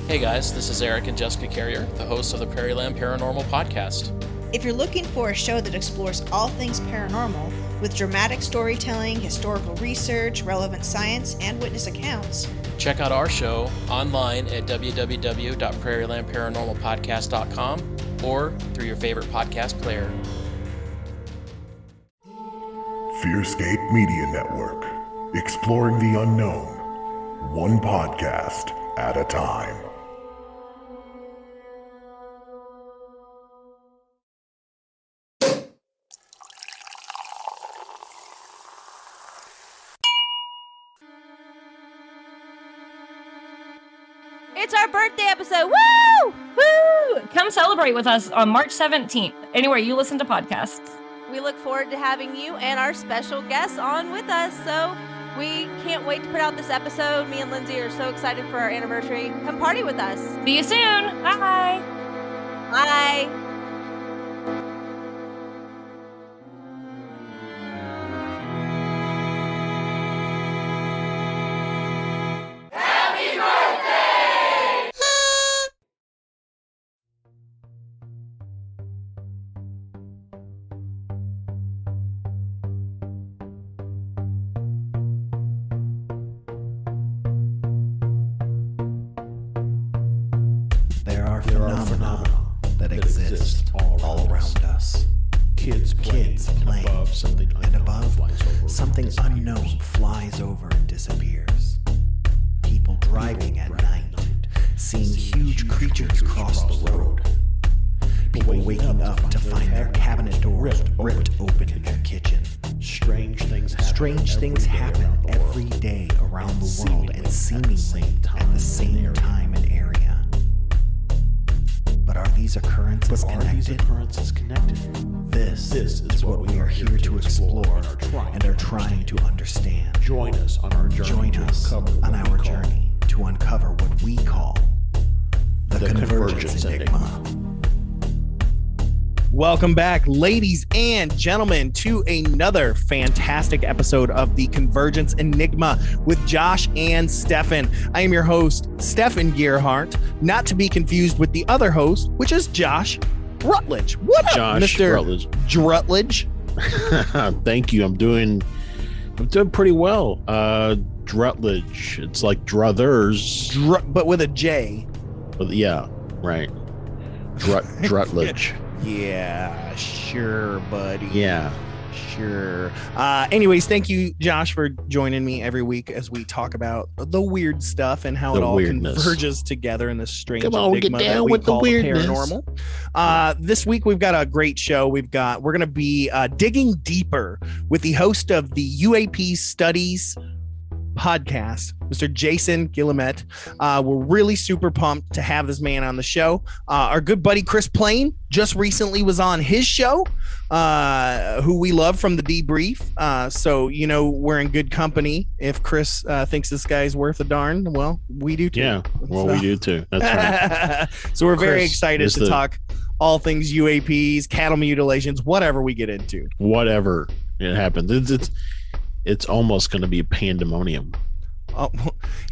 Hey guys, this is Eric and Jessica Carrier, the hosts of the Prairieland Paranormal Podcast. If you're looking for a show that explores all things paranormal, with dramatic storytelling, historical research, relevant science, and witness accounts, check out our show online at www.prairielandparanormalpodcast.com or through your favorite podcast player. Fearscape Media Network, exploring the unknown, one podcast at a time. It's our birthday episode. Woo! Woo! Come celebrate with us on March 17th, anywhere you listen to podcasts. We look forward to having you and our special guests on with us. So we can't wait to put out this episode. Me and Lindsay are so excited for our anniversary. Come party with us. See you soon. Bye. Bye. Phenomena that exist all around us. Kids playing above something unknown flies over and disappears. People driving at night, seeing huge creatures cross the road. People waking up to find their cabinet doors ripped open in their kitchen. Strange things happen every day around the world and seemingly at the same time and area. But are these occurrences connected? This is what we are here to explore and are trying to understand. Join us on our journey to uncover what we call the Convergence Enigma. Welcome back, ladies and gentlemen, to another fantastic episode of the Convergence Enigma with Josh and Stefan. I am your host, Stefan Gearhart, not to be confused with the other host, which is Josh Rutledge. What up, Josh Mr. Rutledge? Thank you. I'm doing pretty well. Drutledge. It's like druthers. But with a J. Yeah, right. Drutledge. Yeah, sure, buddy. Yeah. Sure. Anyways, thank you, Josh, for joining me every week as we talk about the weird stuff and how it all converges together in this strange enigma that we call the paranormal. This week we've got a great show. We're going to be digging deeper with the host of the UAP Studies Podcast, Mr. Jason Guillemette. We're really super pumped to have this man on the show. Our good buddy Chris Plain just recently was on his show, who we love from the debrief. So, we're in good company. If Chris thinks this guy's worth a darn, well, we do too. Yeah, well, we do too. That's right. So we're very excited to talk all things UAPs, cattle mutilations, whatever we get into. Whatever it happens. It's almost going to be a pandemonium. Oh,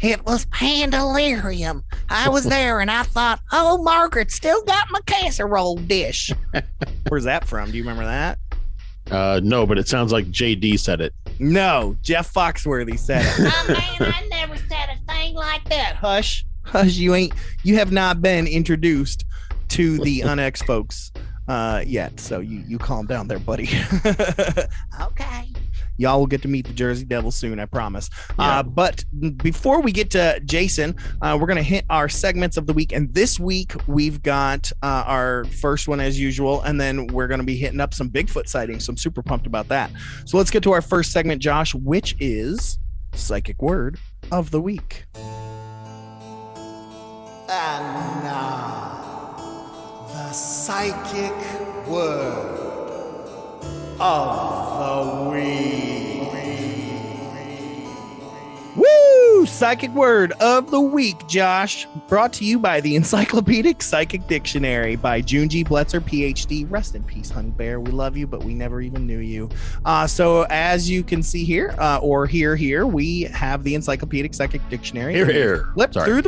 it was pandelirium. I was there and I thought, oh, Margaret still got my casserole dish. Where's that from? Do you remember that? No, but it sounds like JD said it. No, Jeff Foxworthy said it. Oh, man, I never said a thing like that. Hush, you have not been introduced to the Unex folks yet. So you calm down there, buddy. Okay. Y'all will get to meet the Jersey Devil soon, I promise. Yeah. But before we get to Jason, we're going to hit our segments of the week. And this week, we've got our first one as usual. And then we're going to be hitting up some Bigfoot sightings. So I'm super pumped about that. So let's get to our first segment, Josh, which is Psychic Word of the Week. And now, the Psychic Word of the Week. Woo! psychic word of the week, Josh, brought to you by the Encyclopedic Psychic Dictionary by Junji Bletzer, PhD. Rest in peace, honey bear. We love you, but we never even knew you. So as you can see here, or hear here, we have the Encyclopedic Psychic Dictionary. Here. Flipping through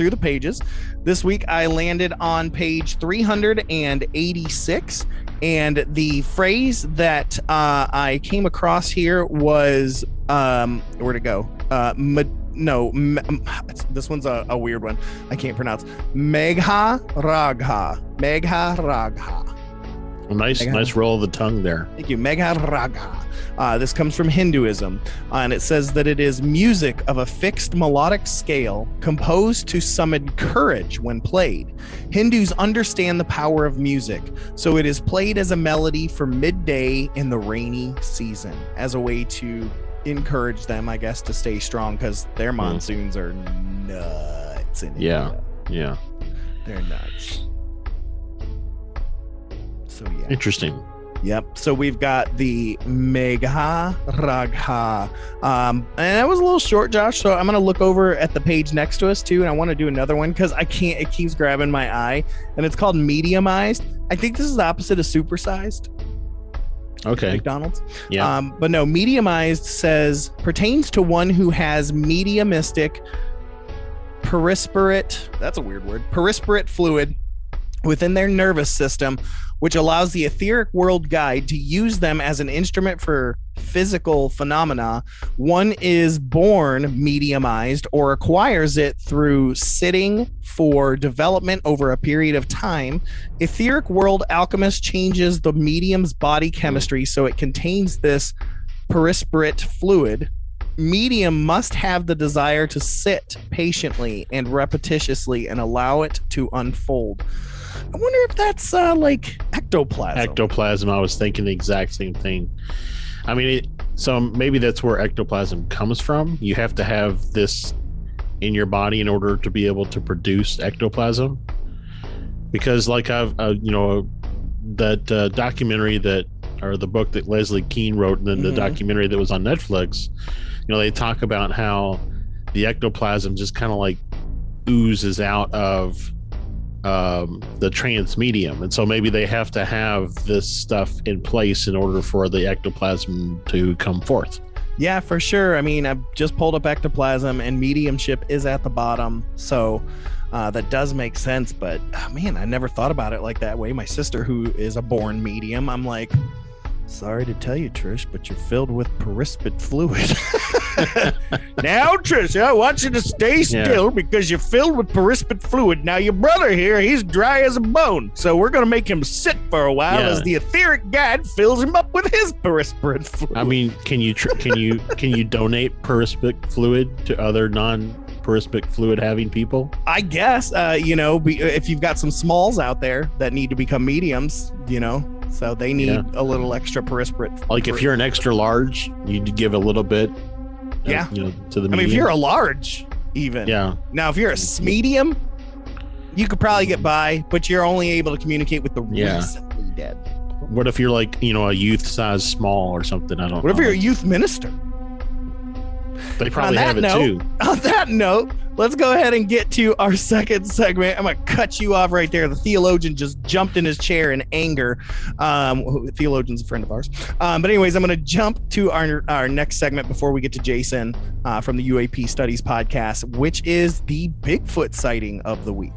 the pages. This week I landed on page 386, and the phrase that I came across here was where'd it go? This one's a weird one. I can't pronounce. Megha Ragha. Nice roll of the tongue there. Thank you. Megha Ragha. This comes from Hinduism, and it says that it is music of a fixed melodic scale composed to summon courage when played. Hindus understand the power of music, so it is played as a melody for midday in the rainy season as a way to encourage them, I guess, to stay strong, because their monsoons are nuts in India. Yeah, they're nuts. So yeah, interesting. Yep. So we've got the Megha Ragha, and that was a little short, Josh. So I'm gonna look over at the page next to us too, and I want to do another one because I can't. It keeps grabbing my eye, and it's called mediumized. I think this is the opposite of supersized. Okay. McDonald's. Yeah. But no, mediumized says pertains to one who has mediumistic perispirate. That's a weird word. Perispirate fluid within their nervous system, which allows the etheric world guide to use them as an instrument for physical phenomena. One is born mediumized or acquires it through sitting for development over a period of time. Etheric world alchemist changes the medium's body chemistry so it contains this perispirate fluid. Medium must have the desire to sit patiently and repetitiously and allow it to unfold. I wonder if that's like ectoplasm. Ectoplasm. I was thinking the exact same thing. I mean, so maybe that's where ectoplasm comes from. You have to have this in your body in order to be able to produce ectoplasm. Because, like that documentary or the book that Leslie Kean wrote, and then the documentary that was on Netflix. They talk about how the ectoplasm just kind of like oozes out of the trance medium, and so maybe they have to have this stuff in place in order for the ectoplasm to come forth. Yeah, for sure. I mean, I've just pulled up ectoplasm, and mediumship is at the bottom, so that does make sense. But man, I never thought about it like that way. My sister, who is a born medium, I'm like, sorry to tell you, Trish, but you're filled with perispirate fluid. Now, Trish, I want you to stay still because you're filled with perispirate fluid. Now, your brother here, he's dry as a bone, so we're going to make him sit for a while as the etheric guide fills him up with his perispirate fluid. I mean, can you donate perispirate fluid to other non-perispirate fluid having people? I guess, if you've got some smalls out there that need to become mediums, so they need a little extra perispirate. Like if you're an extra large, you'd give a little bit. To the medium. I mean, if you're a large, even. Yeah. Now, if you're a medium, you could probably get by, but you're only able to communicate with the recently dead. What if you're like, a youth size small or something? I don't know. What if you're a youth minister? They probably have it too. On that note, let's go ahead and get to our second segment. I'm going to cut you off right there. The theologian just jumped in his chair in anger. Theologian's a friend of ours. But anyways, I'm going to jump to our next segment before we get to Jason from the UAP Studies Podcast, which is the Bigfoot sighting of the week.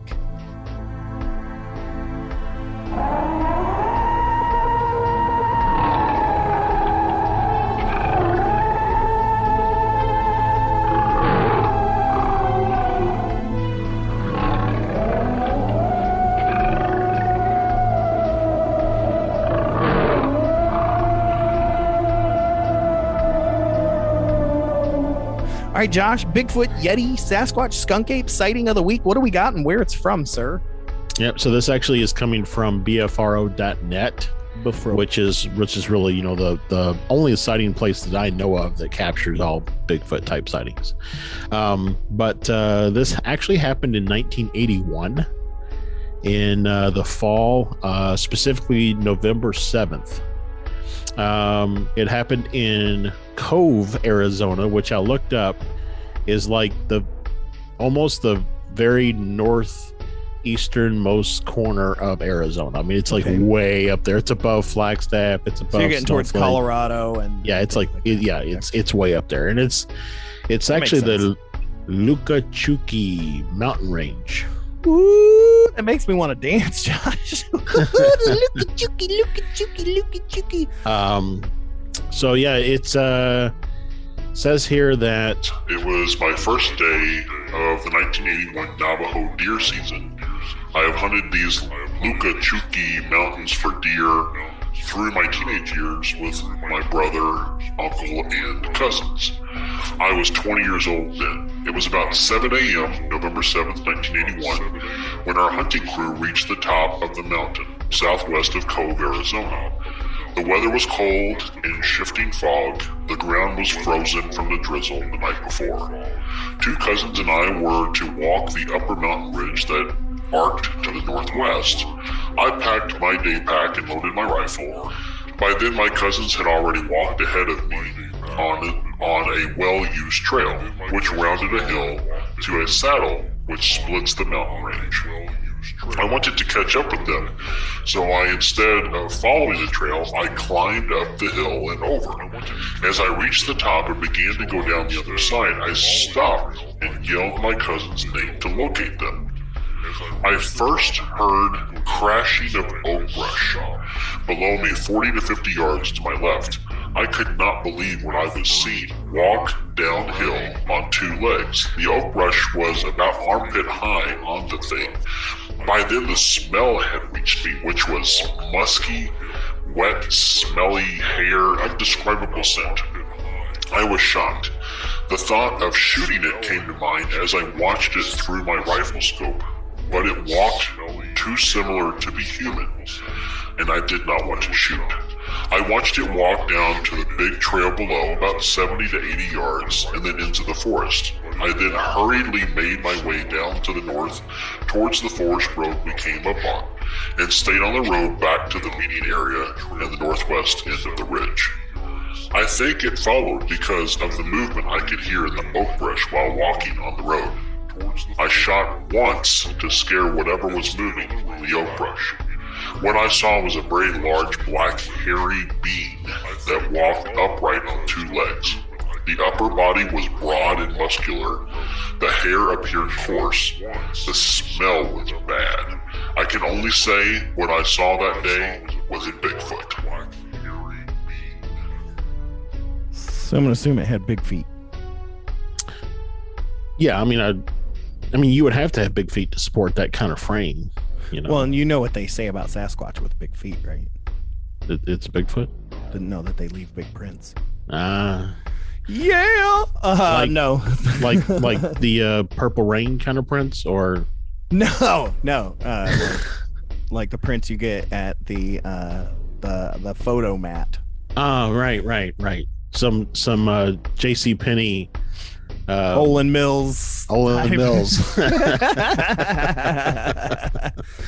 All right, Josh, Bigfoot, Yeti, Sasquatch, skunk ape sighting of the week. What do we got and where it's from, sir? Yep. So this actually is coming from BFRO.net, which is really, the only sighting place that I know of that captures all Bigfoot type sightings. But this actually happened in 1981 in the fall, specifically November 7th. It happened in Cove, Arizona, which I looked up, is like almost the very northeasternmost corner of Arizona. I mean, it's like way up there. It's above Flagstaff. It's above. So you're getting towards Colorado, and yeah, it's it's way up there, and it's actually the Lukachuki mountain range. Ooh, that makes me want to dance, Josh. Lukachuki. So yeah, it's says here that it was my first day of the 1981 Navajo deer season. I have hunted these Lukachuki mountains for deer through my teenage years with my brother, uncle, and cousins. I was 20 years old then. It was about 7 a.m., November 7th, 1981, when our hunting crew reached the top of the mountain, southwest of Cove, Arizona. The weather was cold and shifting fog. The ground was frozen from the drizzle the night before. Two cousins and I were to walk the upper mountain ridge that arced to the northwest. I packed my day pack and loaded my rifle. By then, my cousins had already walked ahead of me on a well-used trail, which rounded a hill to a saddle which splits the mountain range. I wanted to catch up with them, so instead of following the trail, I climbed up the hill and over. As I reached the top and began to go down the other side, I stopped and yelled my cousin's name to locate them. I first heard crashing of oak brush below me 40 to 50 yards to my left. I could not believe what I was seeing. Walk downhill on two legs. The oak brush was about armpit high on the thing. By then the smell had reached me, which was musky, wet, smelly hair, undescribable scent. I was shocked. The thought of shooting it came to mind as I watched it through my rifle scope, but it walked too similar to be human, and I did not want to shoot. I watched it walk down to the big trail below, about 70 to 80 yards, and then into the forest. I then hurriedly made my way down to the north, towards the forest road we came up on, and stayed on the road back to the meeting area and the northwest end of the ridge. I think it followed because of the movement I could hear in the oak brush while walking on the road. I shot once to scare whatever was moving in the oak brush. What I saw was a very large black hairy being that walked upright on two legs. The upper body was broad and muscular. The hair appeared coarse. The smell was bad. I can only say what I saw that day was a Bigfoot. So I'm gonna assume it had big feet. Yeah, I mean, you would have to have big feet to support that kind of frame, you know. Well, and you know what they say about Sasquatch with big feet, right? It's Bigfoot? Didn't know that they leave big prints. Yeah. No. like the Purple Rain kind of prints, or no. Like the prints you get at the photo mat. Oh, right. Some J.C. Penney. Olin Mills.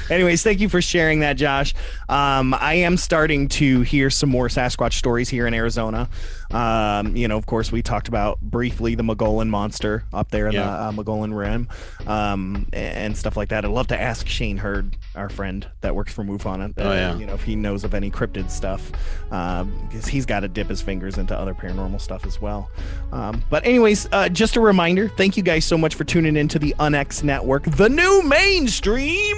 Anyways, thank you for sharing that, Josh. I am starting to hear some more Sasquatch stories here in Arizona. Of course, we talked about briefly the Mogollon monster up there in the Mogollon Rim, and stuff like that. I'd love to ask Shane Hurd, our friend that works for MUFON, if he knows of any cryptid stuff, because he's got to dip his fingers into other paranormal stuff as well. But anyways, just a reminder, thank you guys so much for tuning into the UNX Network, the new mainstream,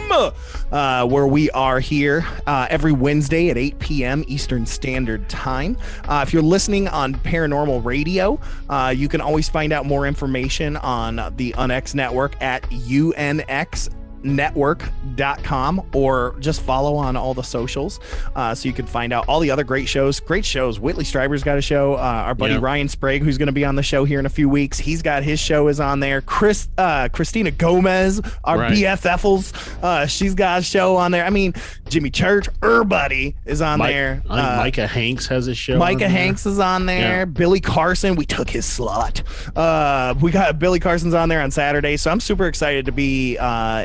where we are here every Wednesday at 8 p.m. Eastern Standard Time. If you're listening on Paranormal Radio, you can always find out more information on the UNX Network at unxnetwork.com, or just follow on all the socials, so you can find out all the other great shows. Whitley Stryber's got a show. Our buddy Ryan Sprague, who's going to be on the show here in a few weeks, he's got his show is on there. Christina Gomez, our BFFs, she's got a show on there. I mean, Jimmy Church, everybody is on there. Micah Hanks has a show. Micah Hanks is on there. Billy Carson, we took his slot. We got Billy Carson's on there on Saturday, so I'm super excited to be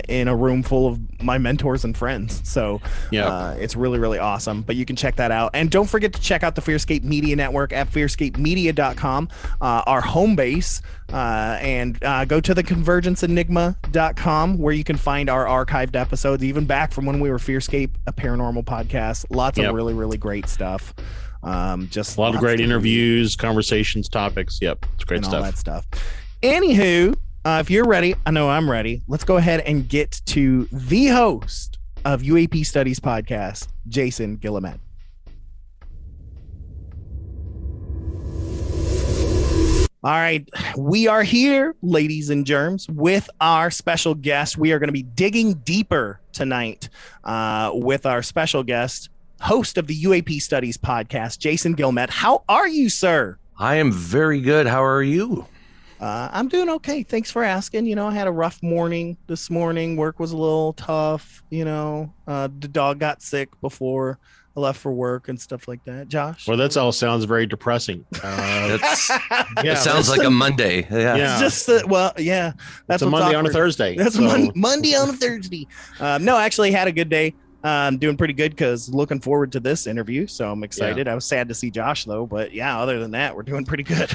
in in a room full of my mentors and friends. So it's really, really awesome. But you can check that out. And don't forget to check out the Fearscape Media Network at fearscapemedia.com, our home base. And go to the convergenceenigma.com, where you can find our archived episodes, even back from when we were Fearscape, a paranormal podcast. Lots of really, really great stuff. Just a lot of great interviews, conversations, topics. Yep, it's great stuff. All that stuff. Anywho, if you're ready, I know I'm ready. Let's go ahead and get to the host of UAP Studies Podcast, Jason Guillemette. All right, we are here, ladies and germs, with our special guest. We are going to be digging deeper tonight with our special guest, host of the UAP Studies Podcast, Jason Guillemette. How are you, sir? I am very good. How are you? I'm doing okay. Thanks for asking. You know, I had a rough morning this morning. Work was a little tough. You know, the dog got sick before I left for work and stuff like that. Josh? Well, that all sounds very depressing. It sounds like a Monday. Yeah. It's just, that's a Monday on a Thursday. That's Monday on a Thursday. No, actually had a good day. Doing pretty good because looking forward to this interview. So I'm excited. I was sad to see Josh though, but yeah, other than that, we're doing pretty good.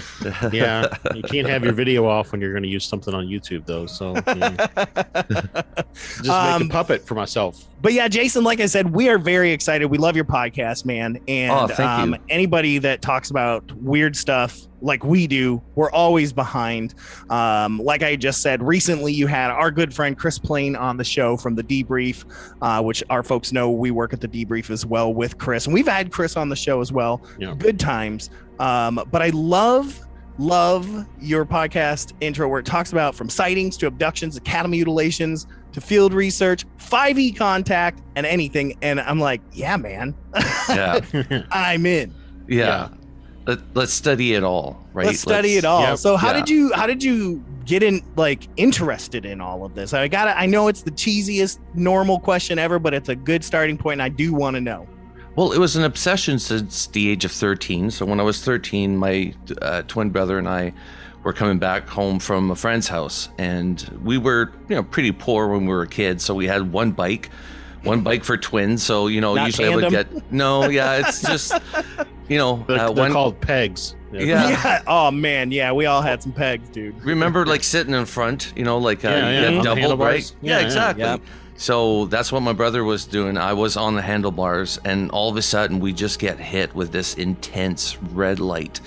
Yeah. You can't have your video off when you're going to use something on YouTube though. So just make a puppet for myself. But yeah, Jason, like I said, we are very excited. We love your podcast, man. And thank you. Anybody that talks about weird stuff like we do, we're always behind. Like I just said, recently you had our good friend Chris Plain on the show from the Debrief, which our folks know we work at the Debrief as well with Chris. And we've had Chris on the show as well. Yeah. Good times. But I love your podcast intro where it talks about from sightings to abductions, to cattle mutilations, to field research, 5E contact, and anything. And I'm like, yeah, man. Yeah. I'm in. Yeah. Let's study it all, right? Let's study it all. Yep. So how did you get in, like, interested in all of this? I know it's the cheesiest normal question ever, but it's a good starting point, and I do want to know. Well, it was an obsession since the age of 13. So when I was 13, my twin brother and I were coming back home from a friend's house, and we were, pretty poor when we were kids. So we had one bike for twins. So, Not usually tandem. I would get, it's just, they're called pegs. Yeah. Oh man. Yeah. We all had some pegs, dude. Remember like sitting in front, double, right? Yeah, exactly. Yep. So that's what my brother was doing. I was on the handlebars, and all of a sudden we just get hit with this intense red light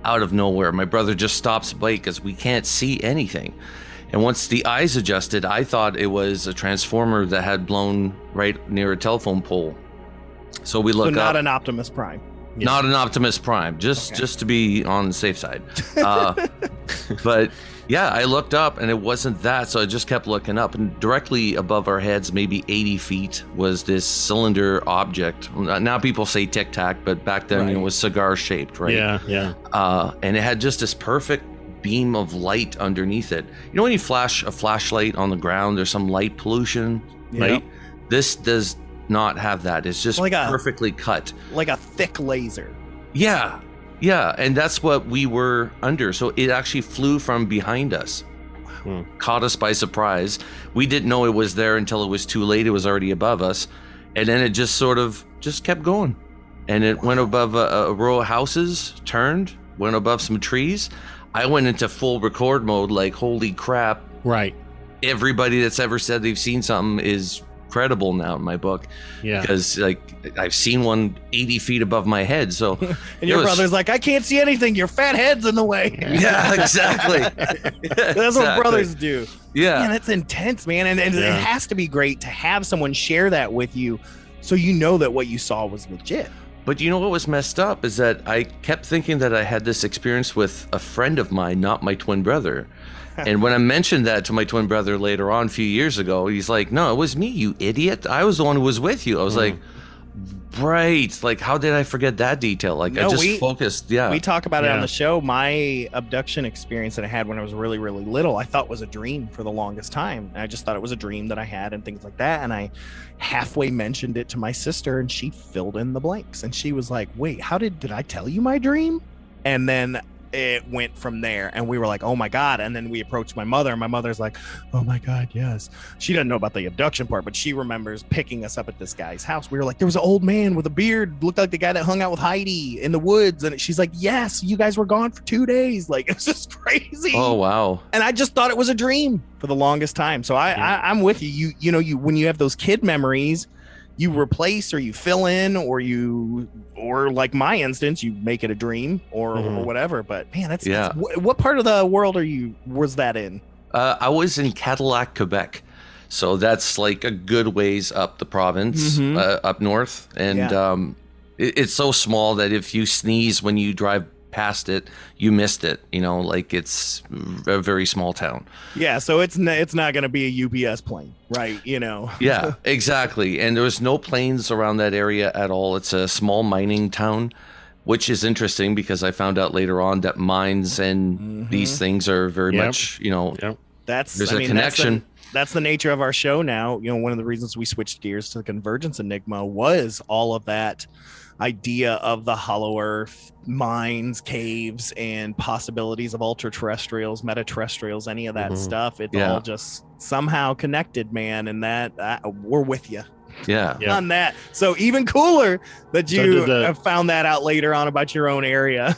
out of nowhere. My brother just stops the bike because we can't see anything. And once the eyes adjusted, I thought it was a transformer that had blown right near a telephone pole. So we look up. Not an Optimus Prime. Yeah. Not an Optimus Prime, just to be on the safe side. But yeah, I looked up and it wasn't that, so I just kept looking up, and directly above our heads, maybe 80 feet, was this cylinder object. Now people say Tic Tac, but back then it was cigar shaped, right? Yeah. And it had just this perfect beam of light underneath it. When you flash a flashlight on the ground, there's some light pollution, right? This does not have that. It's just like perfectly cut, like a thick laser. Yeah, and that's what we were under. So it actually flew from behind us, caught us by surprise. We didn't know it was there until it was too late. It was already above us, and then it just sort of just kept going, and it went above a row of houses, turned, went above some trees. I went into full record mode, like, holy crap. Right. Everybody that's ever said they've seen something is credible now in my book. Yeah. Because, like, I've seen one 80 feet above my head. So and your brother's like, I can't see anything. Your fat head's in the way. Yeah, exactly. That's what brothers do. Yeah. Man, that's intense, man. And it has to be great to have someone share that with you so you know that what you saw was legit. But you know what was messed up is that I kept thinking that I had this experience with a friend of mine, not my twin brother. And when I mentioned that to my twin brother later on a few years ago, he's like, no, it was me, you idiot. I was the one who was with you. I was like, right. Like, how did I forget that detail? Like, I just focused. Yeah. We talk about it on the show. My abduction experience that I had when I was really, really little, I thought was a dream for the longest time. I just thought it was a dream that I had and things like that. And I halfway mentioned it to my sister, and she filled in the blanks. And she was like, wait, how did I tell you my dream? And then it went from there, and we were like, oh my God. And then we approached my mother, and my mother's like, oh my God, yes. She doesn't know about the abduction part, but she remembers picking us up at this guy's house. We were like, there was an old man with a beard, looked like the guy that hung out with Heidi in the woods. And she's like, yes, you guys were gone for 2 days. Like, it was just crazy. Oh wow. And I just thought it was a dream for the longest time. So I'm with you. You know, when you have those kid memories, you replace or you fill in, or like my instance, you make it a dream or whatever. But man, that's what part of the world was that in? I was in Cadillac, Quebec. So that's like a good ways up the province, up north. And it's so small that if you sneeze when you drive past it, you missed it. You know, like it's a very small town. Yeah, so it's not going to be a UPS plane, right? You know. Yeah, exactly. And there was no planes around that area at all. It's a small mining town, which is interesting because I found out later on that mines and these things are very much, you know, there's a connection. That's the nature of our show now. You know, one of the reasons we switched gears to the Convergence Enigma was all of that idea of the hollow earth, mines, caves, and possibilities of ultra terrestrials, meta-terrestrials, any of that stuff. It's all just somehow connected, man. And that we're with you on that. So even cooler that you have found that out later on about your own area.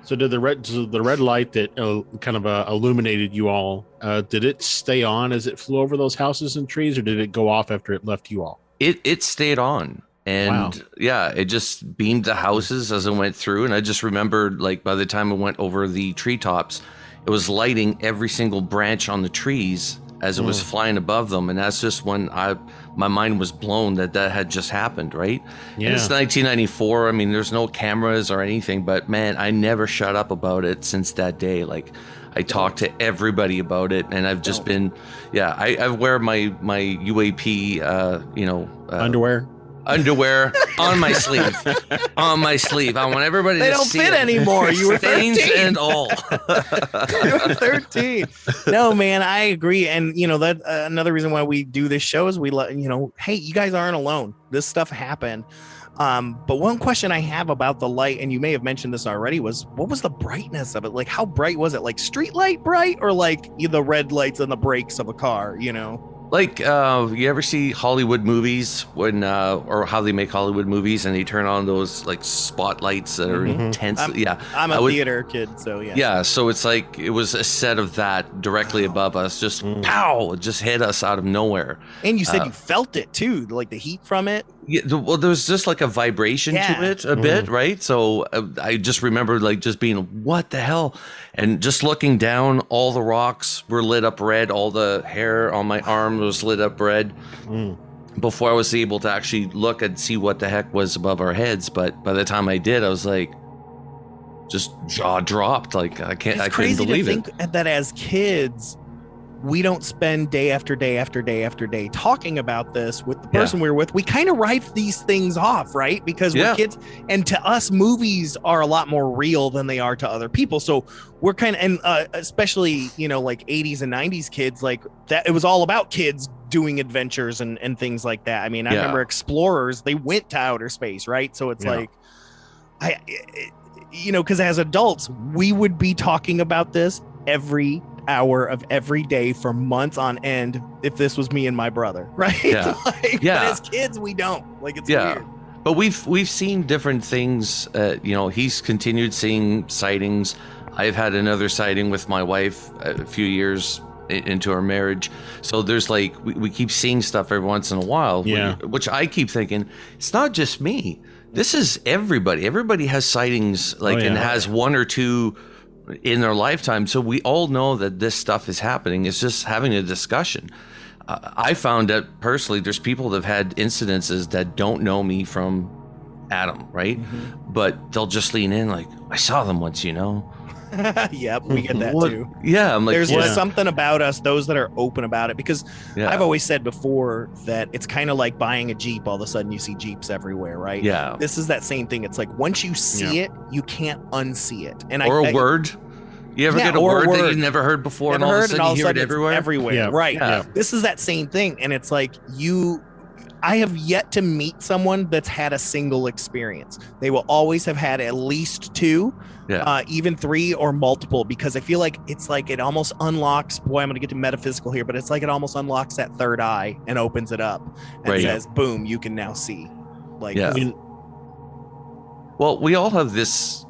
So did the red light that kind of illuminated you all, did it stay on as it flew over those houses and trees, or did it go off after it left you all? It stayed on. And it just beamed the houses as it went through. And I just remembered, like, by the time it went over the treetops, it was lighting every single branch on the trees as it was flying above them. And that's just when my mind was blown that had just happened, right? Yeah. And it's 1994. I mean, there's no cameras or anything, but man, I never shut up about it since that day. Like, I talked to everybody about it, and I've just been, I wear my UAP, underwear on my sleeve. I want everybody to see it. They don't fit anymore. You were 13. Stains and all. You were 13. No, man, I agree. And, you know, that another reason why we do this show is we let, you know, hey, you guys aren't alone. This stuff happened. But one question I have about the light, and you may have mentioned this already, was what was the brightness of it? Like, how bright was it? Like street light bright, or like the red lights on the brakes of a car, you know? Like, you ever see Hollywood movies when, or how they make Hollywood movies and they turn on those like spotlights that are intense? I'm a theater kid, so yeah. Yeah, so it's like it was a set of that directly above us, just pow, it just hit us out of nowhere. And you said you felt it too, like the heat from it. Yeah, well, there was just like a vibration to it a bit, right? So I just remember like just being, what the hell? And just looking down, all the rocks were lit up red. All the hair on my arm was lit up red before I was able to actually look and see what the heck was above our heads. But by the time I did, I was like, just jaw dropped. Like, I couldn't believe it. It's crazy to think that as kids, we don't spend day after day after day after day talking about this with the person we're with. We kind of write these things off, right? Because we're kids, and to us, movies are a lot more real than they are to other people. So we're kind of, and especially, you know, like 80s and 90s kids, like that, it was all about kids doing adventures and things like that. I mean, I remember explorers, they went to outer space, right? So it's like, you know, because as adults, we would be talking about this every hour of every day for months on end if this was me and my brother, right? But as kids, we don't. Like, it's weird. But we've seen different things. You know, he's continued seeing sightings. I've had another sighting with my wife a few years into our marriage. So there's like, we keep seeing stuff every once in a while, which I keep thinking, it's not just me. This is everybody. Everybody has sightings, like, and has one or two in their lifetime. So we all know that this stuff is happening. It's just having a discussion. I found that personally, there's people that have had incidences that don't know me from Adam, right? But they'll just lean in like, I saw them once, you know? Yep, we get that too. Yeah, I'm like, there's just something about us, those that are open about it, because I've always said before that it's kind of like buying a Jeep. All of a sudden you see Jeeps everywhere, right? Yeah. This is that same thing. It's like once you see it, you can't unsee it. And a word. You ever get a word that you've never heard before, and all of a sudden you hear it everywhere? Right. Yeah. This is that same thing. And it's like I have yet to meet someone that's had a single experience. They will always have had at least 2, even 3 or multiple, because I feel like it's like it almost unlocks, boy, I'm going to get to metaphysical here, but it's like it almost unlocks that third eye and opens it up and says, boom, you can now see. Like, well, we all have this,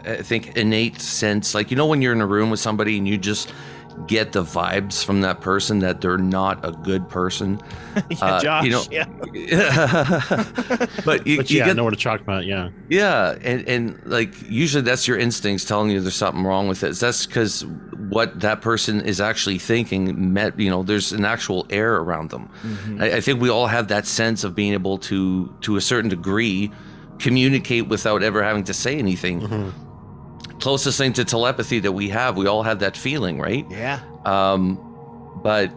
I think, innate sense, like, when you're in a room with somebody and you just get the vibes from that person that they're not a good person. Josh, but you know what to talk about. And like usually that's your instincts telling you there's something wrong with it. That's because what that person is actually thinking there's an actual air around them. I think we all have that sense of being able to a certain degree communicate without ever having to say anything. Closest thing to telepathy that we all have that feeling, right? But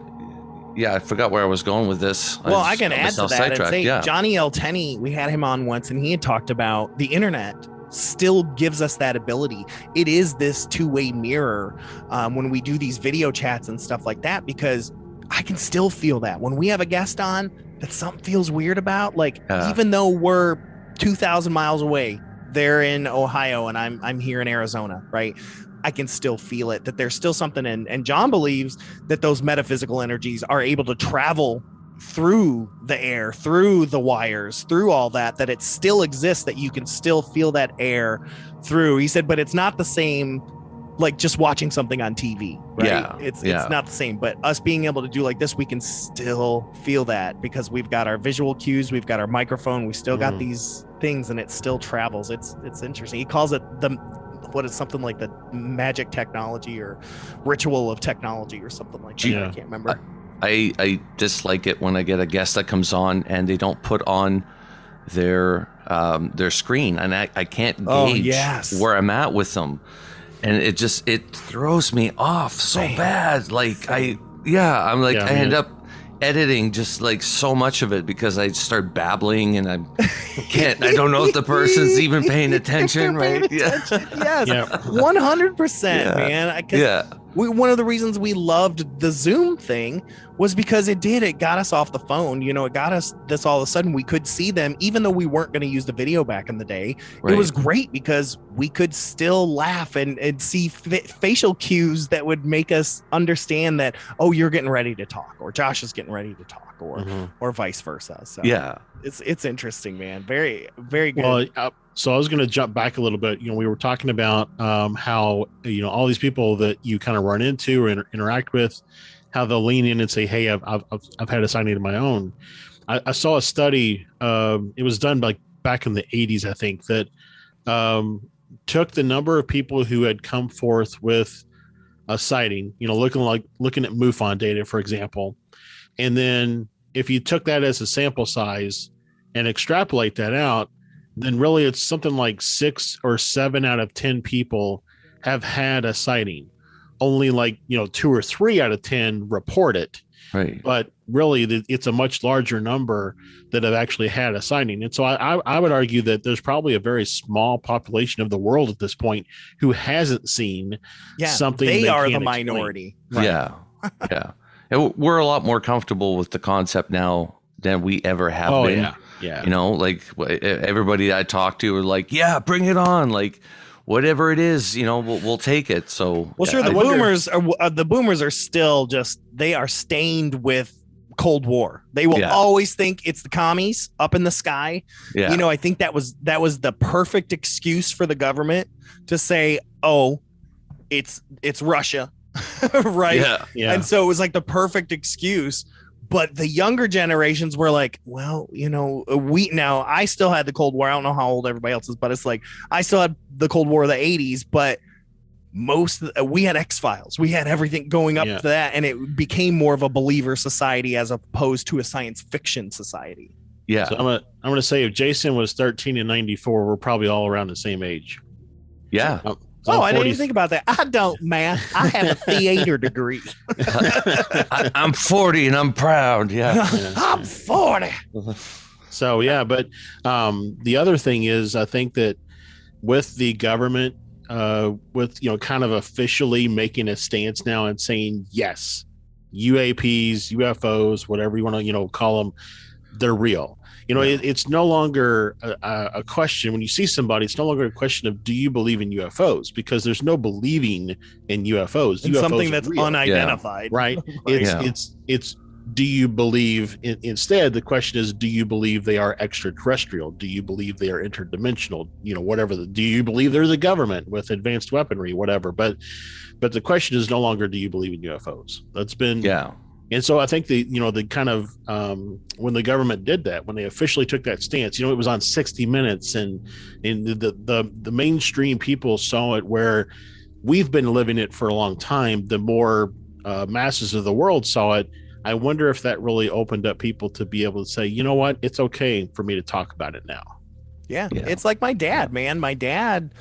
I forgot where I was going with this. Well, I can add to that and say Johnny L. Tenney, we had him on once, and he had talked about the internet still gives us that ability. It is this two-way mirror when we do these video chats and stuff like that, because I can still feel that when we have a guest on that something feels weird about, like even though we're 2,000 miles away, they're in Ohio and I'm here in Arizona, right? I can still feel it, that there's still something and John believes that those metaphysical energies are able to travel through the air, through the wires, through all that it still exists, that you can still feel that air through. He said, but it's not the same like just watching something on TV, right? It's not the same, but us being able to do like this, we can still feel that because we've got our visual cues, we've got our microphone, we still got these things, and it still travels. It's interesting. He calls it something like the magic technology or ritual of technology or something like that. I can't remember. I dislike it when I get a guest that comes on and they don't put on their screen, and I can't gauge where I'm at with them. And it throws me off so bad. Like I end up editing just like so much of it because I start babbling and I don't know if the person's even paying attention, right? Yes, 100%, man. One of the reasons we loved the Zoom thing was because it got us off the phone. It got us this all of a sudden. We could see them, even though we weren't going to use the video back in the day. Right. It was great because we could still laugh and see facial cues that would make us understand that, oh, you're getting ready to talk, or Josh is getting ready to talk, or vice versa. So it's interesting, man. Very, very good. Well, so I was going to jump back a little bit. We were talking about how, all these people that you kind of run into or interact with, how they'll lean in and say, hey, I've had a sighting of my own. I saw a study. It was done back in the 80s, I think, that took the number of people who had come forth with a sighting, looking at MUFON data, for example. And then if you took that as a sample size and extrapolate that out, then really it's something like 6 or 7 out of 10 people have had a sighting. Only 2 or 3 out of 10 report it. Right. But really it's a much larger number that have actually had a sighting. And so I would argue that there's probably a very small population of the world at this point who hasn't seen something. They are the minority. Right. Yeah. And we're a lot more comfortable with the concept now than we ever have been. Yeah. Everybody I talk to are like, yeah, bring it on. Like, whatever it is, we'll take it. So, sure. The boomers are still they are stained with Cold War. They will always think it's the commies up in the sky. Yeah. I think that was the perfect excuse for the government to say, oh, it's Russia. Right. Yeah. And so it was like the perfect excuse. But the younger generations were like, well, I still had the Cold War. I don't know how old everybody else is, but it's like I still had the Cold War of the 80s, but we had X-Files. We had everything going up to that, and it became more of a believer society as opposed to a science fiction society. Yeah. So I'm gonna say if Jason was 13 in 94, we're probably all around the same age. Yeah. I didn't even think about that. I don't, man. I have a theater degree. I'm 40 and I'm proud. Yeah. I'm 40. So, but the other thing is, I think that with the government, with, kind of officially making a stance now and saying, yes, UAPs, UFOs, whatever you want to, call them, they're real. It's no longer a question. When you see somebody, it's no longer a question of, do you believe in UFOs? Because there's no believing in UFOs. It's UFOs something that's real. unidentified. Right. It's do you believe instead the question is, do you believe they are extraterrestrial? Do you believe they are interdimensional? Whatever. Do you believe they're the government with advanced weaponry, whatever? But the question is no longer, do you believe in UFOs? That's been And so I think the kind of when the government did that, when they officially took that stance, it was on 60 Minutes, and the mainstream people saw it, where we've been living it for a long time. The more masses of the world saw it. I wonder if that really opened up people to be able to say, you know what, it's okay for me to talk about it now. Yeah. It's like my dad, man. My dad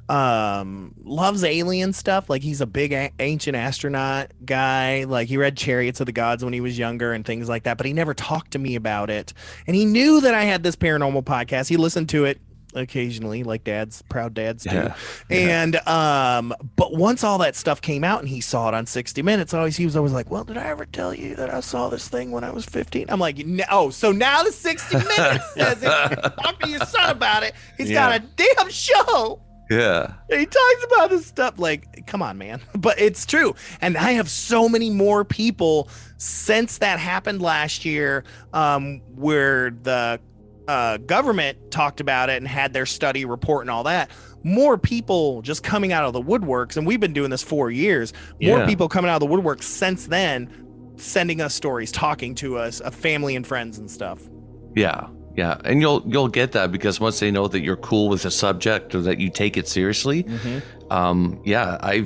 loves alien stuff. Like, he's a big ancient astronaut guy. Like, he read Chariots of the Gods when he was younger and things like that, but he never talked to me about it. And he knew that I had this paranormal podcast. He listened to it occasionally, like proud dads do. And but once all that stuff came out and he saw it on 60 Minutes, he was always like, well, did I ever tell you that I saw this thing when I was 15? I'm like, no. So now the 60 Minutes says it. Talk to your son about it. He's got a damn show. Yeah. He talks about this stuff. Like, come on, man. But it's true. And I have so many more people since that happened last year, where the government talked about it and had their study report and all that. More people just coming out of the woodworks, and we've been doing this 4 years. More people coming out of the woodworks since then, sending us stories, talking to us, family and friends and stuff. Yeah, and you'll get that because once they know that you're cool with the subject or that you take it seriously. I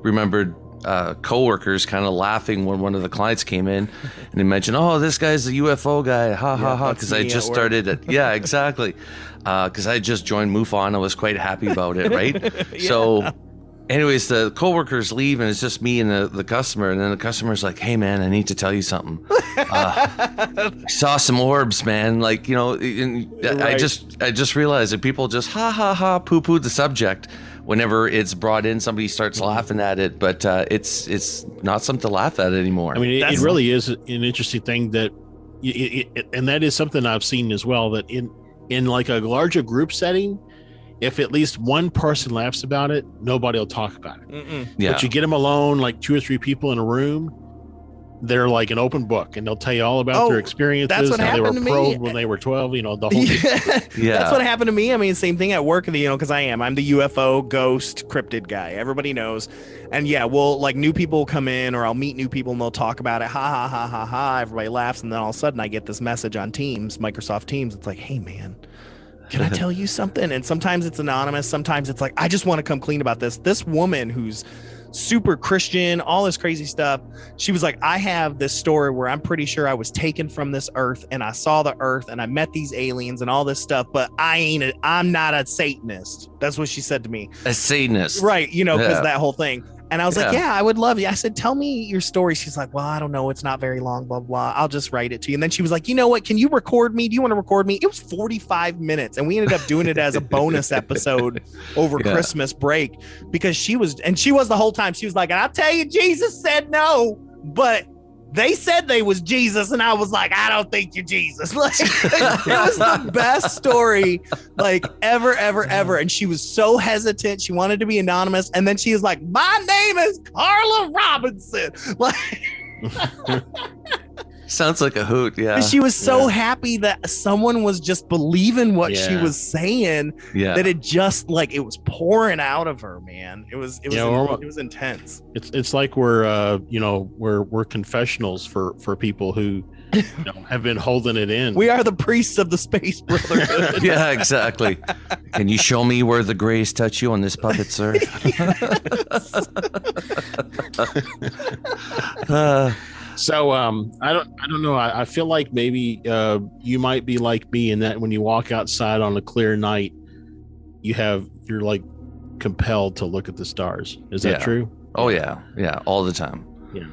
remembered coworkers kind of laughing when one of the clients came in and they mentioned, oh, this guy's the UFO guy, ha ha ha, because I just started it. Yeah, exactly. Because I just joined MUFON. I was quite happy about it, right? So anyways, the coworkers leave and it's just me and the customer, and then the customer's like, hey man, I need to tell you something. I saw some orbs, man. Like, I just realized that people just ha ha ha poo-poo the subject whenever it's brought in. Somebody starts laughing at it, but it's not something to laugh at anymore. I mean, it really is an interesting thing that and that is something I've seen as well, that in like a larger group setting, if at least one person laughs about it, nobody will talk about it. But you get them alone, like 2 or 3 people in a room, they're like an open book, and they'll tell you all about their experiences, how they were probed when they were 12, the whole thing. That's what happened to me. I mean, same thing at work, because I'm the UFO ghost cryptid guy. Everybody knows. And we'll, like, new people will come in, or I'll meet new people and they'll talk about it. Ha ha ha ha ha. Everybody laughs, and then all of a sudden I get this message on Teams, Microsoft Teams. It's like, hey man, can I tell you something? And sometimes it's anonymous. Sometimes it's like, I just want to come clean about this. This woman who's super Christian, all this crazy stuff. She was like, I have this story where I'm pretty sure I was taken from this earth and I saw the earth and I met these aliens and all this stuff, but I'm not a Satanist. That's what she said to me. A Satanist. Right. Because that whole thing. And I was like, I would love you. I said, tell me your story. She's like, well, I don't know. It's not very long, blah, blah. I'll just write it to you. And then she was like, you know what? Can you record me? Do you want to record me? It was 45 minutes. And we ended up doing it as a bonus episode over Christmas break, because she was the whole time. She was like, and I'll tell you, Jesus said no, but they said they was Jesus, and I was like, I don't think you're Jesus. Like, it was the best story, like, ever. And she was so hesitant. She wanted to be anonymous, and then she was like, my name is Carla Robinson. Like, sounds like a hoot. Yeah. She was so happy that someone was just believing what she was saying, that it just, like, it was pouring out of her, man. It was intense. It's like we're confessionals for people who have been holding it in. We are the priests of the Space Brotherhood. Yeah, exactly. Can you show me where the grays touch you on this puppet, sir? So I don't know. I feel like maybe you might be like me in that when you walk outside on a clear night, you're like compelled to look at the stars. Is that true? Oh yeah, all the time. Yeah,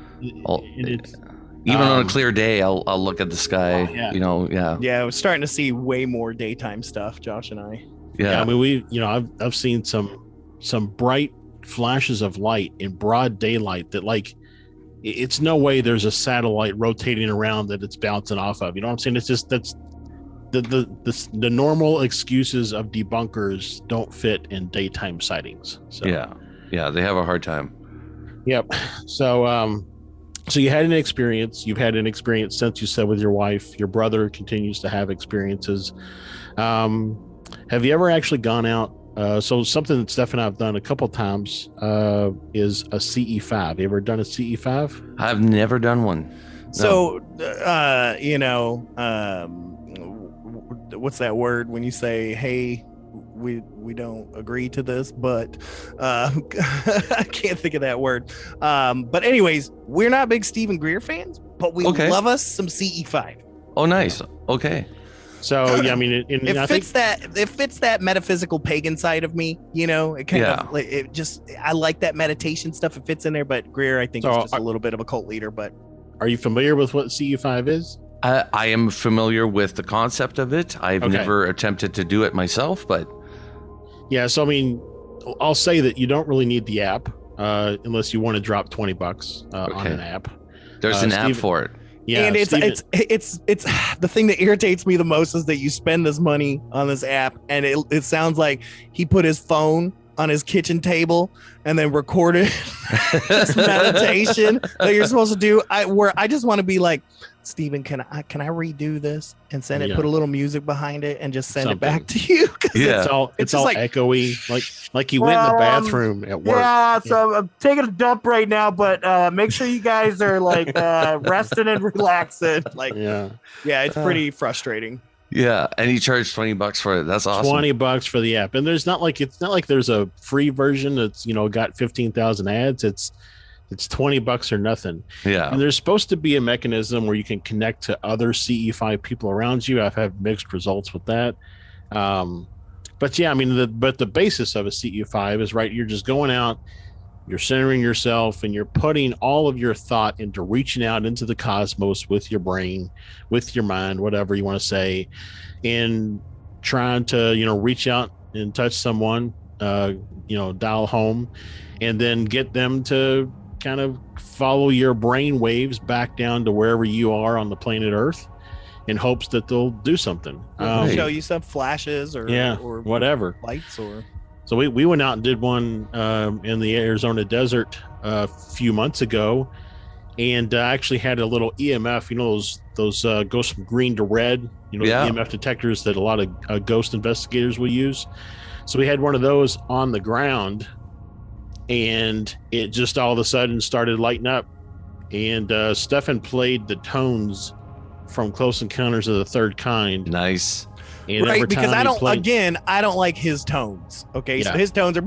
even on a clear day, I'll look at the sky. Yeah, we're starting to see way more daytime stuff, Josh and I. Yeah, I mean I've seen some bright flashes of light in broad daylight that, like, it's no way there's a satellite rotating around that it's bouncing off of. You know what I'm saying? It's just that's the normal excuses of debunkers don't fit in daytime sightings. So yeah, they have a hard time. Yep. So so you had an experience. You've had an experience since, you said, with your wife. Your brother continues to have experiences. Have you ever actually gone out? So something that Steph and I have done a couple times is a CE5. You ever done a CE5? I've never done one. No. So, what's that word when you say, hey, we don't agree to this, but I can't think of that word. But anyways, we're not big Stephen Greer fans, but we love us some CE5. Oh, nice. Okay. So yeah, I mean, it fits that metaphysical pagan side of me. It kind of I like that meditation stuff. It fits in there, but Greer, I think, is just a little bit of a cult leader. But are you familiar with what CE5 is? I am familiar with the concept of it. I've never attempted to do it myself, but yeah. So I mean, I'll say that you don't really need the app unless you want to drop $20 on an app. There's an app for it. Yeah, and it's the thing that irritates me the most is that you spend this money on this app, and it sounds like he put his phone on his kitchen table and then recorded this meditation that you're supposed to do. I just want to be like, Stephen, can I redo this and send it, put a little music behind it, and just send it back to you? Yeah, it's all like, echoey, like he went in the bathroom at work. Yeah, so I'm taking a dump right now, but make sure you guys are like resting and relaxing. Like, it's pretty frustrating. Yeah, and he charged $20 for it. That's awesome. $20 for the app, and it's not like there's a free version that's got 15,000 ads. It's $20 or nothing. Yeah. And there's supposed to be a mechanism where you can connect to other CE5 people around you. I've had mixed results with that. But yeah, I mean, the basis of a CE5 is right. You're just going out, you're centering yourself, and you're putting all of your thought into reaching out into the cosmos with your brain, with your mind, whatever you want to say, and trying to, reach out and touch someone, dial home, and then get them to kind of follow your brain waves back down to wherever you are on the planet Earth in hopes that they'll do something. Show you some flashes or whatever lights or. So we went out and did one in the Arizona desert a few months ago, and actually had a little EMF, those goes from green to red, the EMF detectors that a lot of ghost investigators will use. So we had one of those on the ground, and it just all of a sudden started lighting up. And Stefan played the tones from Close Encounters of the Third Kind. Nice. And right, because I don't like his tones. Okay, so his tones are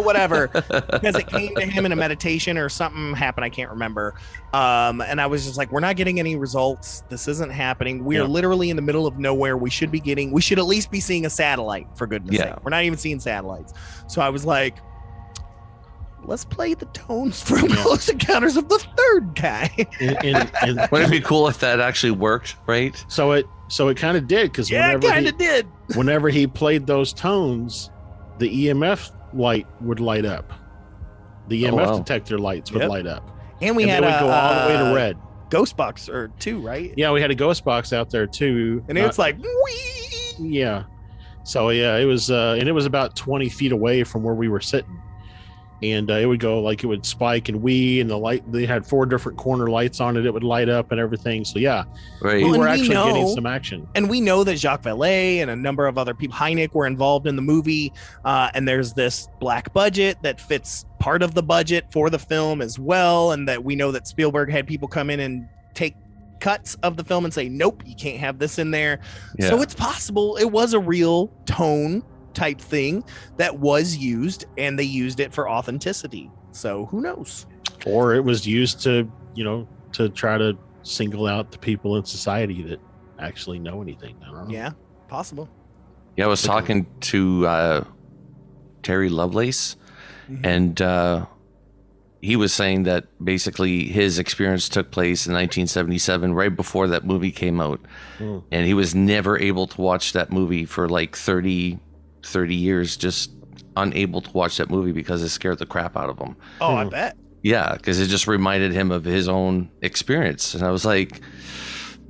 whatever, because it came to him in a meditation or something happened. I can't remember. And I was just like, we're not getting any results. This isn't happening. We are literally in the middle of nowhere. We should at least be seeing a satellite, for goodness sake. We're not even seeing satellites. So I was like, let's play the tones from Close Encounters of the Third Kind. and wouldn't it be cool if that actually worked, right? So it kind of did, because whenever he played those tones, the EMF light would light up. The EMF detector lights would light up, and we would go all the way to red. Ghost box or two, right? Yeah, we had a ghost box out there too, and it's like, wee! Yeah. So it was, and it was about 20 feet away from where we were sitting. And it would go, like, it would spike and and the light, they had 4 different corner lights on it. It would light up and everything. So yeah, right. We were actually getting some action. And we know that Jacques Vallée and a number of other people, Hynek, were involved in the movie. And there's this black budget that fits part of the budget for the film as well. And that we know that Spielberg had people come in and take cuts of the film and say, nope, you can't have this in there. Yeah. So it's possible it was a real tone type thing that was used, and they used it for authenticity. So who knows? Or it was used to try to single out the people in society that actually know anything. I don't know. Yeah, possible. Yeah, I was talking to Terry Lovelace, and he was saying that basically his experience took place in 1977, right before that movie came out, and he was never able to watch that movie for like 30 years, just unable to watch that movie because it scared the crap out of him. Oh, I bet. Yeah, because it just reminded him of his own experience. And I was like,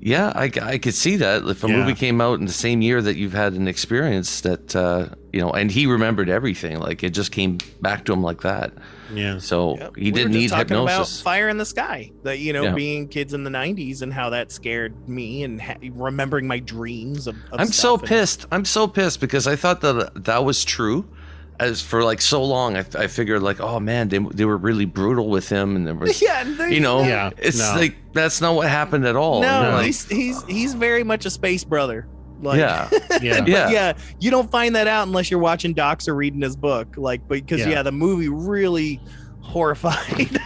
yeah, I could see that. If a movie came out in the same year that you've had an experience that, and he remembered everything. Like, it just came back to him like that. Yeah. So he didn't need hypnosis. About Fire in the Sky, that, being kids in the 90s and how that scared me and remembering my dreams of I'm so pissed. I'm so pissed because I thought that was true. As for like so long, I figured like, oh man, they were really brutal with him, and there was, it's like that's not what happened at all. No, he's very much a space brother. Like, yeah. You don't find that out unless you're watching docs or reading his book. Like, because the movie really horrified.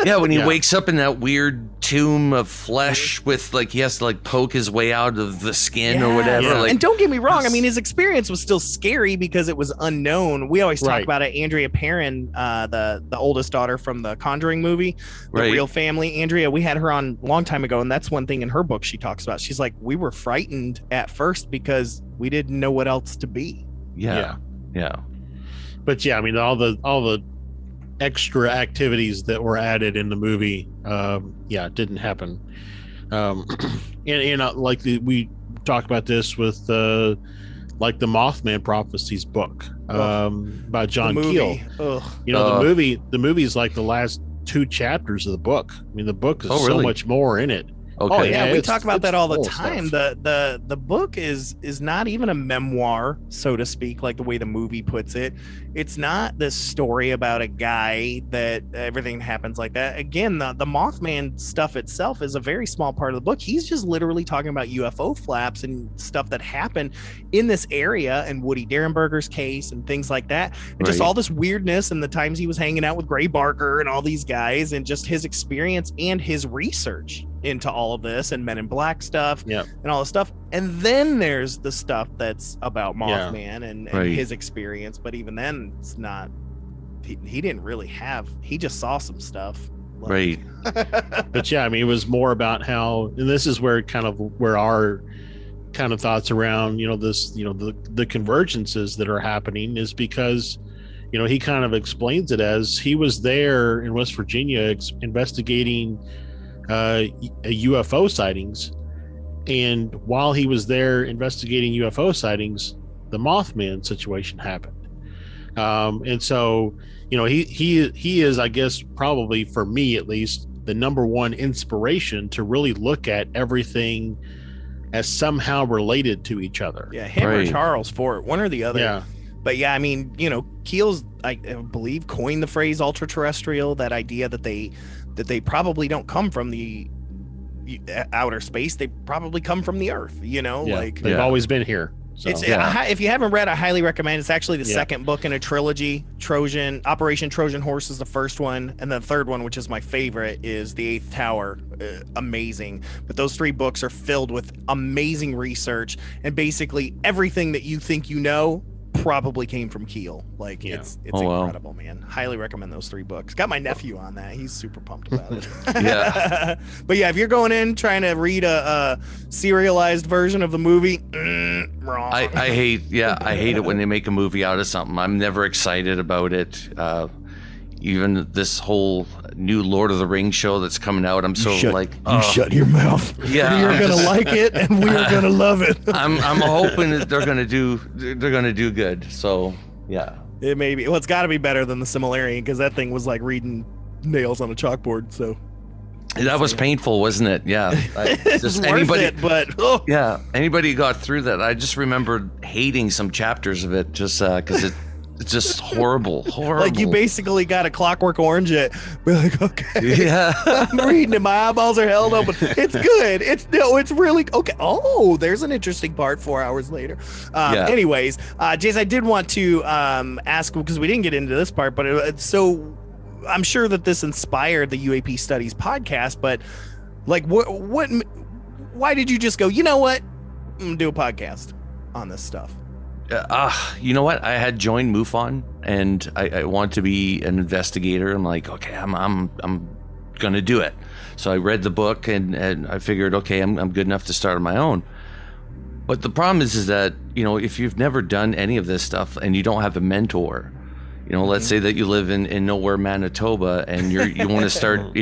Yeah, when he wakes up in that weird tomb of flesh with like he has to like poke his way out of the skin or whatever. Yeah. Like, and don't get me wrong, I mean his experience was still scary because it was unknown. We always talk about it. Andrea Perrin, the oldest daughter from the Conjuring movie, the real family. Andrea, we had her on a long time ago, and that's one thing in her book she talks about. She's like, we were frightened at first because we didn't know what else to be. Yeah. But I mean all the extra activities that were added in the movie didn't happen. Like we talked about this with like the Mothman Prophecies book by John Keel. The movie is like the last 2 chapters of the book. I mean, the book is so much more in it. Okay. Oh yeah, we talk about that all the time. Stuff. The book is not even a memoir, so to speak, like the way the movie puts it. It's not this story about a guy that everything happens like that. Again, the Mothman stuff itself is a very small part of the book. He's just literally talking about UFO flaps and stuff that happened in this area and Woody Derenberger's case and things like that. And just all this weirdness and the times he was hanging out with Gray Barker and all these guys and just his experience and his research into all of this and Men in Black stuff and all this stuff. And then there's the stuff that's about Mothman and his experience. But even then, it's not, he didn't really have, he just saw some stuff. Right. But I mean, it was more about how, and this is where our kind of thoughts around, this, the convergences that are happening is because, he kind of explains it as he was there in West Virginia investigating UFO sightings, and while he was there investigating UFO sightings, the Mothman situation happened, and so he is, I guess, probably for me at least, the number one inspiration to really look at everything as somehow related to each other. Him or Charles Fort, one or the other. But I mean, Keel's, I believe, coined the phrase ultra-terrestrial, that idea that they probably don't come from the outer space. They probably come from the Earth, they've always been here. So. If you haven't read, I highly recommend. It's actually the second book in a trilogy. Operation Trojan Horse is the first one, and the third one, which is my favorite, is The Eighth Tower. Amazing. But those 3 books are filled with amazing research, and basically everything that you think probably came from Keel. Like it's incredible, man. Highly recommend those 3 books. Got my nephew on that. He's super pumped about it. But if you're going in trying to read a serialized version of the movie, wrong. I hate it when they make a movie out of something. I'm never excited about it. Even this whole new Lord of the Rings show that's coming out, I'm so shut your mouth. Yeah, you're gonna like it, and we're gonna love it. I'm hoping that they're gonna do good. So it may be. Well, it's got to be better than the Similarian, because that thing was like reading nails on a chalkboard. So that was painful, wasn't it? Yeah. Anybody got through that. I just remember hating some chapters of it just because it's just horrible. Like you basically got a Clockwork Orange it. Be like, okay, I'm reading it. My eyeballs are held open. It's good. It's really okay. Oh, there's an interesting part 4 hours later. Anyways, Jace, I did want to ask, because we didn't get into this part, but so I'm sure that this inspired the UAP Studies podcast. But like, why did you just go, you know what, I'm gonna do a podcast on this stuff? You know what? I had joined MUFON, and I wanted to be an investigator. I'm like, okay, I'm gonna do it. So I read the book, and I figured, okay, I'm good enough to start on my own. But the problem is that if you've never done any of this stuff and you don't have a mentor, let's say that you live in nowhere Manitoba and you want to start,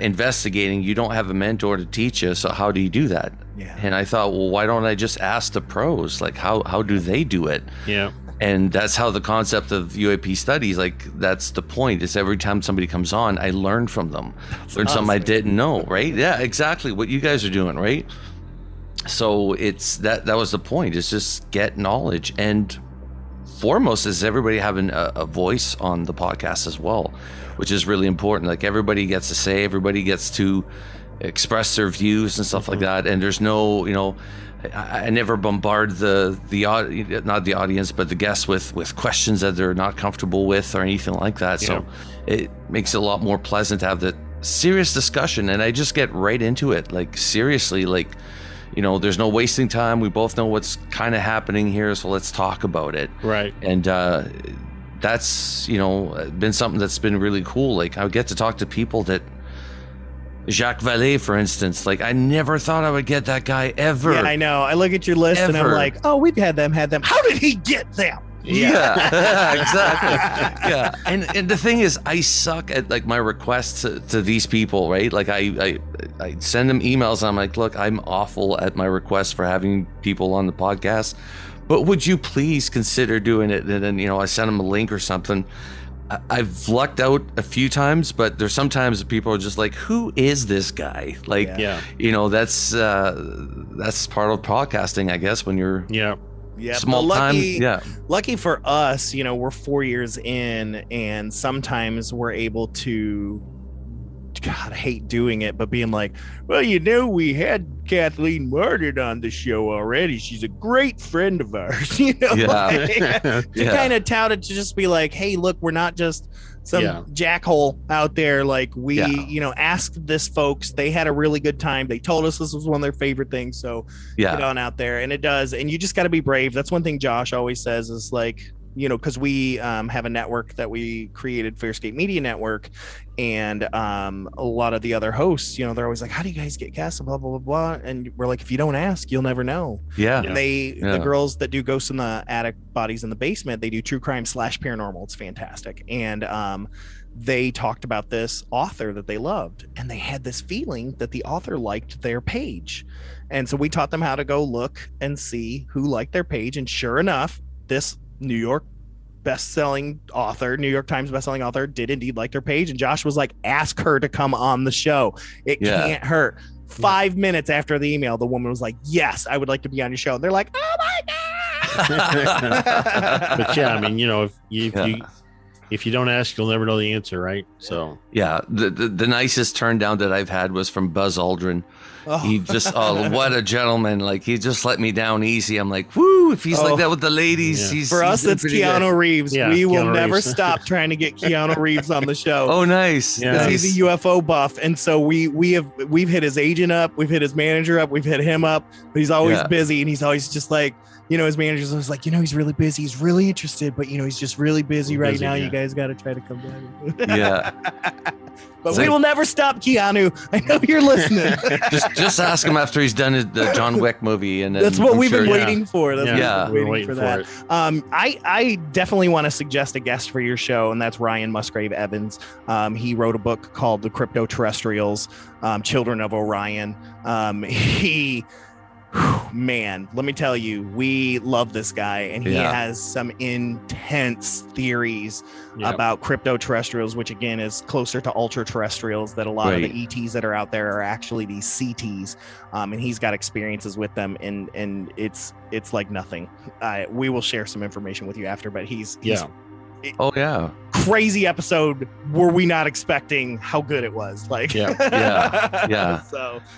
investigating. You don't have a mentor to teach you. So how do you do that? Yeah. And I thought, well, why don't I just ask the pros? Like, how do they do it? Yeah. And that's how the concept of UAP studies, like, that's the point. Is every time somebody comes on, I learn from them. Learn something I didn't know, right? Yeah, exactly. What you guys are doing, right? So it's that was the point. It's just get knowledge. And foremost is everybody having a voice on the podcast as well, which is really important. Like, everybody gets to say, everybody gets to express their views and stuff like that. And there's no, I never bombard not the audience, but the guests with questions that they're not comfortable with or anything like that. So it makes it a lot more pleasant to have the serious discussion. And I just get right into it. Like, seriously, like, there's no wasting time. We both know what's kind of happening here, so let's talk about it. Right. And that's, been something that's been really cool. Like, I get to talk to people that, Jacques Vallée, for instance, like, I never thought I would get that guy ever. Yeah, I know. I look at your list and I'm like, oh, we've had them. How did he get them? Yeah, exactly. Yeah. And the thing is, I suck at, like, my requests to these people, right? Like, I send them emails and I'm like, look, I'm awful at my requests for having people on the podcast, but would you please consider doing it? And then, I send them a link or something. I've lucked out a few times, but there's sometimes people are just like, who is this guy? Like, that's part of podcasting, I guess, when you're small time. Lucky for us, we're 4 years in, and sometimes we're able to, God, I hate doing it, but being like, well, we had Kathleen Martin on the show already. She's a great friend of ours, to kind of tout it, to just be like, hey, look, we're not just some jackhole out there. Like, we, asked this folks. They had a really good time. They told us this was one of their favorite things. So get on out there. And it does. And you just got to be brave. That's one thing Josh always says is, like, because we have a network that we created, Farscape Media Network, and a lot of the other hosts, they're always like, how do you guys get guests, blah, blah, blah, blah. And we're like, if you don't ask, you'll never know. Yeah. And the girls that do Ghosts in the Attic, Bodies in the Basement, they do true crime / paranormal. It's fantastic. And they talked about this author that they loved, and they had this feeling that the author liked their page. And so we taught them how to go look and see who liked their page. And sure enough, this New York Times bestselling author did indeed like their page. And Josh was like, ask her to come on the show. It can't hurt. 5 minutes after the email, the woman was like, yes, I would like to be on your show. And they're like, oh my God. But I mean, if you don't ask, you'll never know the answer, right? So the nicest turn down that I've had was from Buzz Aldrin. He just, what a gentleman. Like, he just let me down easy. I'm like, woo, if he's like that with the ladies, he's for us, it's Keanu Reeves. Yeah, we will Keanu never Reeves. stop trying to get Keanu Reeves on the show. Oh, nice. Because he's a UFO buff. And so we've hit his agent up, we've hit his manager up, we've hit him up, but he's always busy, and he's always just like, his manager's always like, he's really busy. He's really interested, but he's just really busy right now. You guys got to try to come down. But we will never stop, Keanu. I know you're listening. just ask him after he's done the John Wick movie, and that's what we've been waiting for. We're waiting for that. I definitely want to suggest a guest for your show, and that's Ryan Musgrave Evans. He wrote a book called The Crypto-Terrestrials, Children of Orion. Man, let me tell you, we love this guy, and he has some intense theories about crypto-terrestrials, which again is closer to ultra-terrestrials, that a lot of the ETs that are out there are actually these CTs, and he's got experiences with them, and it's like nothing. We will share some information with you after, but he's crazy episode. Were we not expecting how good it was? Like, So,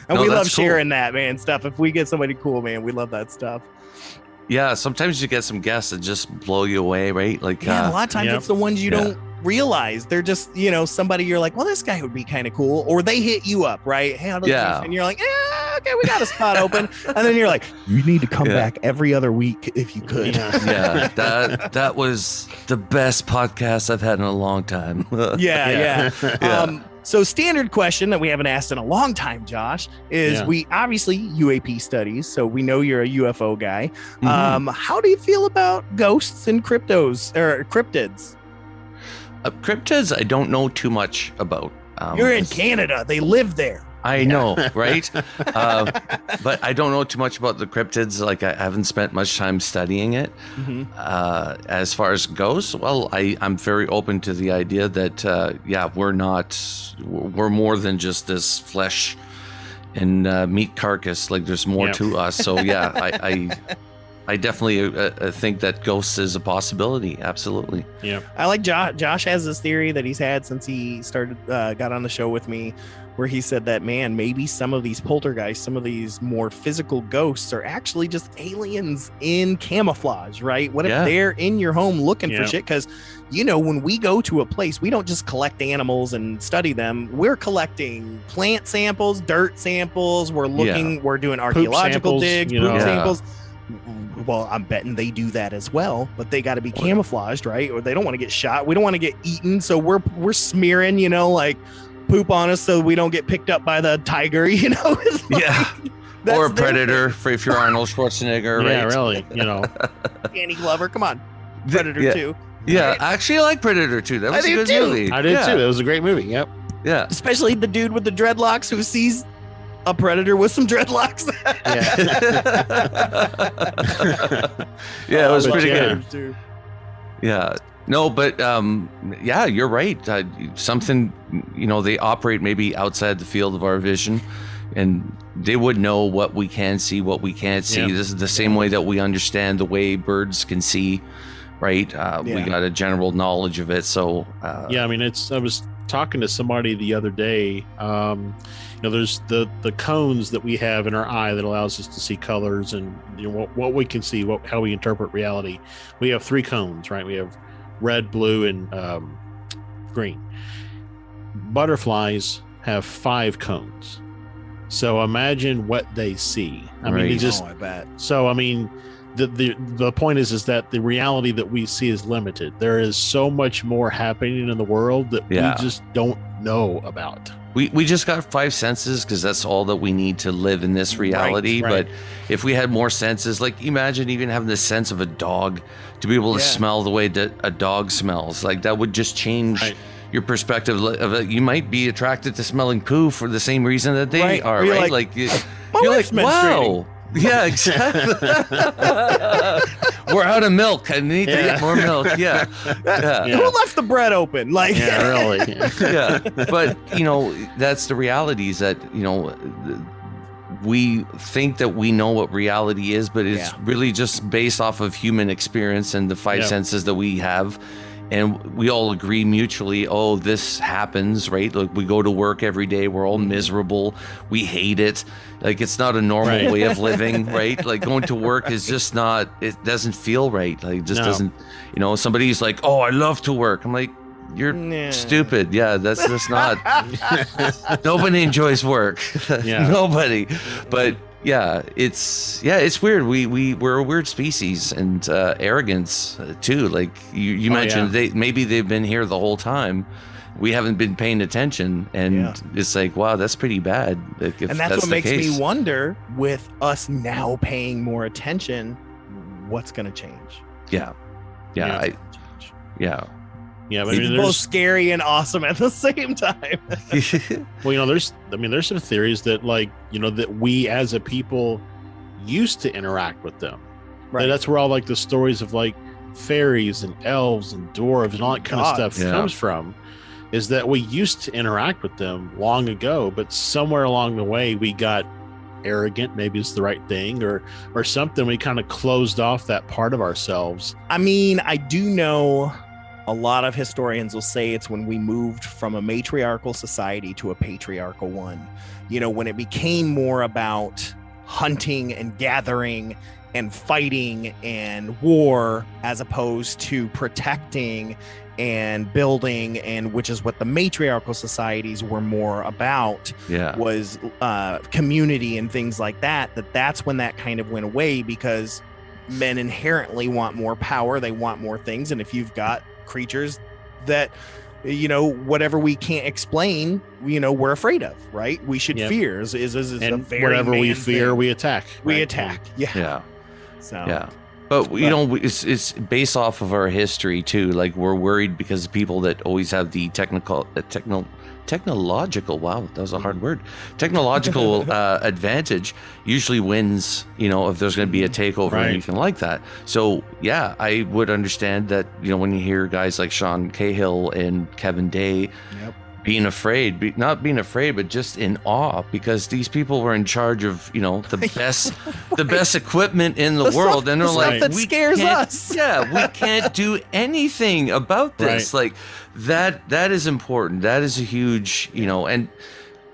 and we love sharing that, man, stuff. If we get somebody cool, man, we love that stuff. Yeah, sometimes you get some guests that just blow you away, right? Like, a lot of times it's the ones you don't realize. They're just, somebody you're like, well, this guy would be kind of cool, or they hit you up, right? Hey, and you're like, okay, we got a spot open, and then you're like, you need to come back every other week if you could. That was the best podcast I've had in a long time. So standard question that we haven't asked in a long time, Josh, is we obviously UAP studies, so we know you're a UFO guy. How do you feel about ghosts and cryptids? Cryptids, I don't know too much about. You're in Canada. They live there. I know, right? But I don't know too much about the cryptids. Like, I haven't spent much time studying it. Mm-hmm. As far as goes, well, I'm very open to the idea that, we're more than just this flesh and meat carcass. Like, there's more to us. So, yeah, I definitely think that ghosts is a possibility. Absolutely. Yeah. I like Josh has this theory that he's had since he got on the show with me, where he said that, man, maybe some of these poltergeists, some of these more physical ghosts are actually just aliens in camouflage, right? What if they're in your home looking for shit? Because, when we go to a place, we don't just collect animals and study them. We're collecting plant samples, dirt samples. We're looking, we're doing archaeological digs, poop samples. Well, I'm betting they do that as well, but they got to be camouflaged, right? Or they don't want to get shot. We don't want to get eaten, so we're smearing, like poop on us so we don't get picked up by the tiger. Or a predator if you're Arnold Schwarzenegger, right? Yeah, really. Danny Glover, come on, Predator 2. Yeah, right? I actually like Predator 2. That was a good movie. I did too. That was a great movie. Yep. Yeah. Especially the dude with the dreadlocks who sees a predator with some dreadlocks. Yeah, it was pretty good. Yeah. No, but you're right. Something, they operate maybe outside the field of our vision, and they would know what we can see, what we can't see. This is the same way that we understand the way birds can see, right? We got a general knowledge of it. So I was talking to somebody the other day. There's the cones that we have in our eye that allows us to see colors and what we can see, how we interpret reality. We have 3 cones, right? We have red, blue, and green. Butterflies have 5 cones. So imagine what they see. I bet. So the point is that the reality that we see is limited. There is so much more happening in the world that we just don't know about. We just got 5 senses because that's all that we need to live in this reality. Right. But if we had more senses, like imagine even having the sense of a dog, to be able to smell the way that a dog smells, like that would just change your perspective of it. You might be attracted to smelling poo for the same reason that they are, right? Like you're like, wow. Yeah, exactly. We're out of milk. I need to get more milk. Yeah. Who left the bread open? Like, really. Yeah. But, that's the reality is that, we think that we know what reality is, but it's really just based off of human experience and the 5 senses that we have. And we all agree mutually, oh, this happens, right? Like we go to work every day. We're all miserable. We hate it. Like it's not a normal way of living, right? Like going to work is just not, it doesn't feel right. Like it just doesn't, somebody's like, oh, I love to work. I'm like, you're stupid. Yeah, that's just not. Nobody enjoys work. Nobody. But it's weird. We're a weird species, and arrogance too. Like you mentioned, maybe they've been here the whole time. We haven't been paying attention, and it's like, wow, that's pretty bad. Like, and that's what makes me wonder, with us now paying more attention, what's going to change? Yeah. But it's both scary and awesome at the same time. Well, there's some theories that that we as a people used to interact with them. Right. And that's where all the stories of fairies and elves and dwarves and all that kind of stuff comes from, is that we used to interact with them long ago, but somewhere along the way we got arrogant, maybe it's the right thing, or something. We kind of closed off that part of ourselves. I do know a lot of historians will say it's when we moved from a matriarchal society to a patriarchal one. When it became more about hunting and gathering and fighting and war, as opposed to protecting and building, and which is what the matriarchal societies were more about, was community and things like that's when that kind of went away, because men inherently want more power, they want more things, and if you've got creatures that whatever we can't explain, we're afraid of, right? We should fear is and a very whatever we fear, thing. We attack. We attack. So But you know, it's based off of our history too. Like we're worried because people that always have the technological, wow, that was a hard word. Technological advantage usually wins, you know, if there's going to be a takeover or anything like that. So yeah, I would understand that, you know, when you hear guys like Sean Cahill and Kevin Day being afraid, not being afraid, but just in awe, because these people were in charge of, you know, the best equipment in the world, and they're like, that scares us. Yeah, we can't do anything about this. Like that is important. That is a huge, you know, and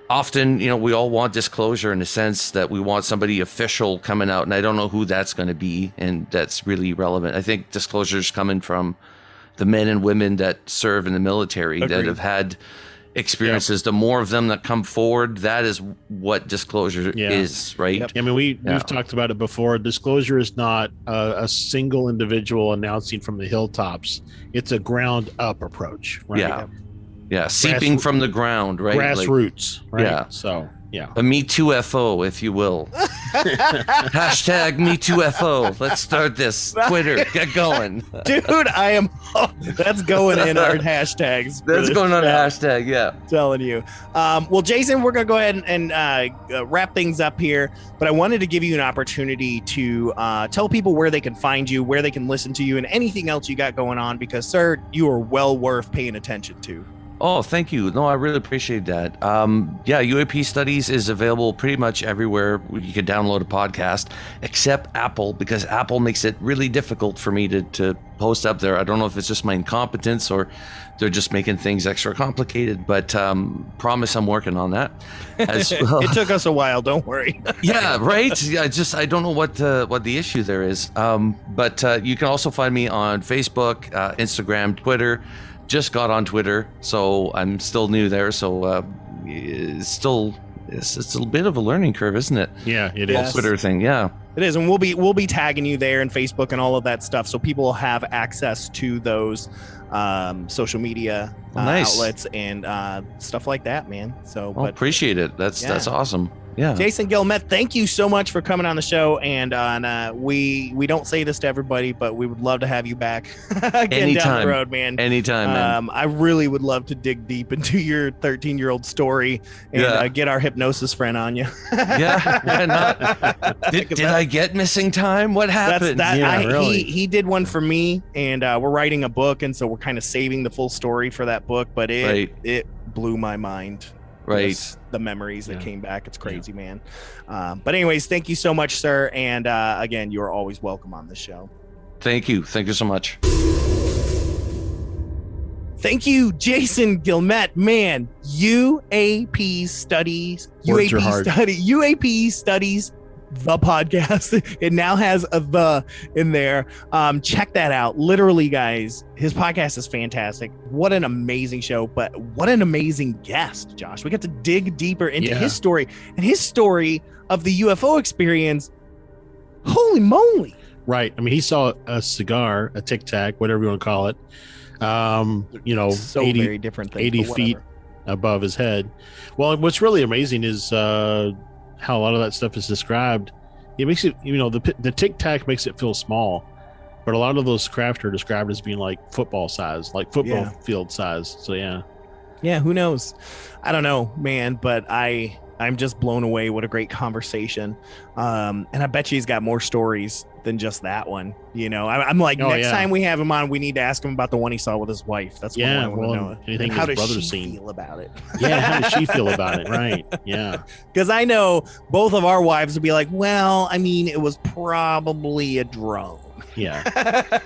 often, you know, we all want disclosure in the sense that we want somebody official coming out, and I don't know who that's going to be, and that's really relevant. I think disclosure's coming from the men and women that serve in the military that have had experiences. The more of them that come forward, that is what disclosure is, right? I mean, we've talked about it before. Disclosure is not a single individual announcing from the hilltops. It's a ground up approach, right? Yeah, seeping from the ground, right? Grassroots, right? Yeah. So, yeah. A Me Too FO, if you will. Hashtag Me Too FO. Let's start this. Twitter, get going. Dude, that's going in our hashtags. That's going on a hashtag, yeah. I'm telling you. Well, Jason, we're going to go ahead and wrap things up here, but I wanted to give you an opportunity to tell people where they can find you, where they can listen to you, and anything else you got going on, because, sir, you are well worth paying attention to. Oh, thank you. No, I really appreciate that. Yeah, UAP Studies is available pretty much everywhere you can download a podcast, except Apple, because Apple makes it really difficult for me to post up there. I don't know if it's just my incompetence or they're just making things extra complicated, but promise I'm working on that as well. It took us a while, don't worry. Yeah, right? I don't know what the issue there is. But you can also find me on Facebook, Instagram, Twitter. Just got on Twitter, so I'm still new there. So it's a bit of a learning curve, isn't it? Yeah, it is. Twitter thing, yeah. It is, and we'll be tagging you there and Facebook and all of that stuff, so people will have access to those social media outlets and stuff like that, man. So, but appreciate it. That's awesome. Yeah. Jason Guillemette, thank you so much for coming on the show. And we don't say this to everybody, but we would love to have you back again down the road, man. Anytime, man. I really would love to dig deep into your 13-year-old story and get our hypnosis friend on you. Did I get missing time? What happened? Really. He did one for me, and we're writing a book, and so we're kind of saving the full story for that book. But it blew my mind. Right. The memories that came back. It's crazy, man. But anyways, thank you so much, sir. And again, you're always welcome on the show. Thank you. Thank you so much. Thank you, Jason Guillemette. Man, UAP Studies, UAP Studies, the podcast. It now has a "the" in there. Check that out. Literally, guys, his podcast is fantastic. What an amazing show, but what an amazing guest, Josh. We got to dig deeper into his story and his story of the UFO experience. Holy moly. Right. I mean, he saw a cigar, a Tic Tac, whatever you want to call it. So 80, very different things, 80 feet above his head. Well, what's really amazing is how a lot of that stuff is described. It makes it, the Tic Tac makes it feel small, but a lot of those craft are described as being like football size, like football field size. So yeah, who knows? I don't know, man, but I'm just blown away. What a great conversation. And I bet you he's got more stories than just that one. I'm like, next time we have him on, we need to ask him about the one he saw with his wife. That's what I want to know. Anything how his does brother's she seen. feel about it? Yeah, how does she feel about it? Right. Yeah. Because I know both of our wives would be like, well, I mean, it was probably a drone. Yeah.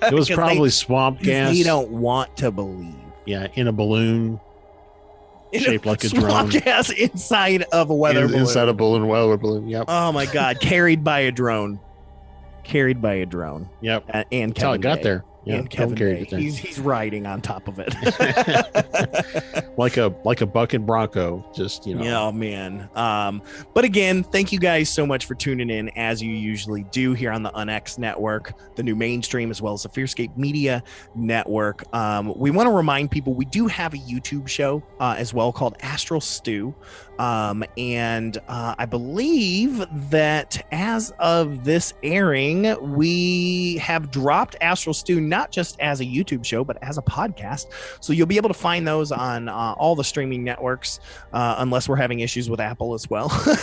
It was probably swamp gas. They don't want to believe. Yeah, in a balloon. Shaped like a swamp drone. Gas inside of a weather balloon. Inside a weather balloon. Yep. Oh my God! Carried by a drone. Yep. And that's how it got there. and Kevin Day. He's riding on top of it. like a bucking bronco, just, you know. Yeah, oh, man. But again, thank you guys so much for tuning in, as you usually do here on the UNX Network, the new mainstream, as well as the Fearscape Media Network. We want to remind people we do have a YouTube show as well called Astral Stew. And I believe that as of this airing, we have dropped Astral Stew not just as a YouTube show, but as a podcast. So you'll be able to find those on all the streaming networks, unless we're having issues with Apple as well for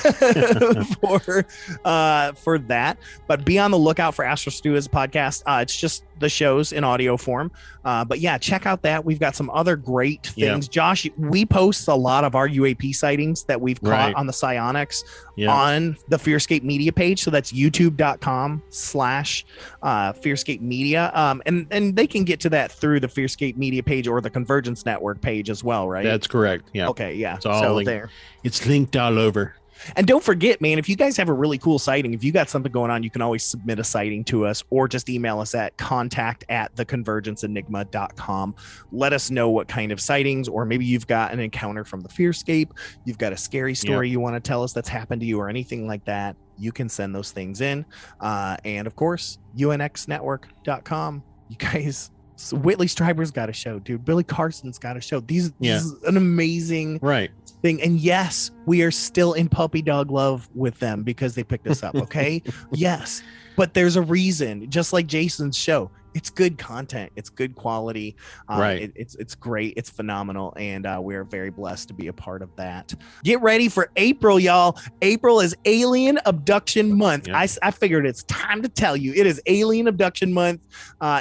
that. But be on the lookout for Astral Stew as a podcast. It's just the shows in audio form. But yeah, check out that. We've got some other great things. Yeah. Josh, we post a lot of our UAP sightings that we've caught on the psionics on the Fearscape Media page. So that's youtube.com/Fearscape Media. And they can get to that through the Fearscape Media page or the Convergence Network page as well, right? That's correct. Yeah. Okay. Yeah. It's all linked. There. It's linked all over. And don't forget, man, if you guys have a really cool sighting, if you got something going on, you can always submit a sighting to us or just email us at contact@theconvergenceenigma.com. Let us know what kind of sightings, or maybe you've got an encounter from the Fearscape. You've got a scary story you want to tell us that's happened to you or anything like that. You can send those things in. And of course, unxnetwork.com. You guys... So Whitley Strieber's got a show, dude. Billy Carson's got a show. This is an amazing thing. And yes, we are still in puppy dog love with them because they picked us up. Okay. Yes. But there's a reason, just like Jason's show. It's good content. It's good quality. It's great. It's phenomenal. And we're very blessed to be a part of that. Get ready for April, y'all. April is Alien Abduction Month. Yep. I figured it's time to tell you it is Alien Abduction Month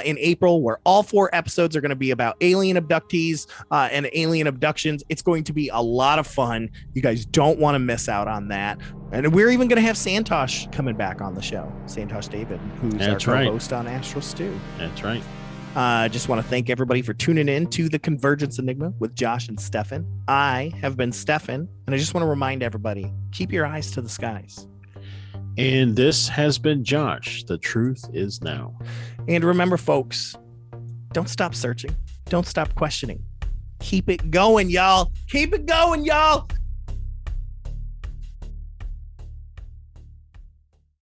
in April, where all 4 episodes are going to be about alien abductees and alien abductions. It's going to be a lot of fun. You guys don't want to miss out on that. And we're even going to have Santosh coming back on the show. Santosh David, who's our co-host on Astral Stew. That's right. Just want to thank everybody for tuning in to the Convergence Enigma with Josh and Stefan. I have been Stefan, and I just want to remind everybody, keep your eyes to the skies. And this has been Josh. The truth is now. And remember, folks, don't stop searching. Don't stop questioning. Keep it going, y'all. Keep it going, y'all.